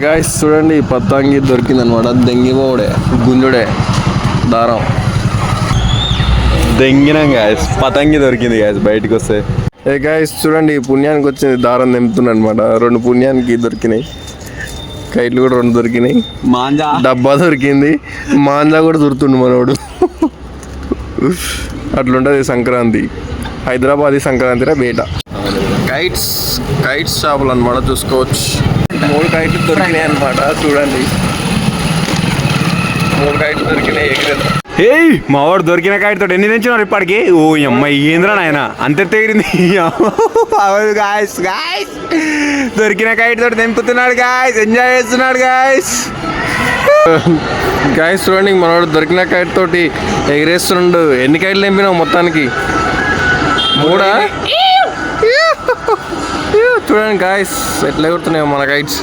Guys చూడండి పతంగి దొరికింది అనమాట. దెంగిపోడే గుంజుడే దారం దెంగినాం గాయస్. పతంగి దొరికింది గాయస్ బయటకు వస్తే. గాయస్ చూడండి పుణ్యానికి వచ్చింది దారం తెంపుతున్నా అనమాట. 2 పుణ్యానికి దొరికినాయి. కైట్లు కూడా 2 దొరికినాయి. మాంజా డబ్బా దొరికింది. మాంజా కూడా దొరుకుతుండు మనోడు. అట్లుంటుంది సంక్రాంతి. హైదరాబాద్ సంక్రాంతిరా బేట. కైట్స్ షాపులు అనమాట. చూసుకోవచ్చు 3 కైట్లు దొరికినాయి అనమాట. చూడండి 3 కైట్లు దొరికినాయి. ఎగిరేద్దాం. ఏయ్ మావాడు దొరికిన కాయతో ఎన్ని తెచ్చినారు ఇప్పటికి? ఓ అమ్మాయి ఏంద్రా నాయన అంత తెగిరింది. గాయస్ గాయస్ దొరికిన కాయతో తెంపుతున్నాడు గాయస్. ఎంజాయ్ చేస్తున్నాడు గాయస్. గాయస్ చూడండి మనోడు దొరికిన కైట్ తోటి ఎగిరేస్తుండు. ఎన్ని కైట్లు తెంపినావు మొత్తానికి? 3. చూడండి గాయస్ ఎట్లా ఎగురుతున్నాయో మన కైట్స్.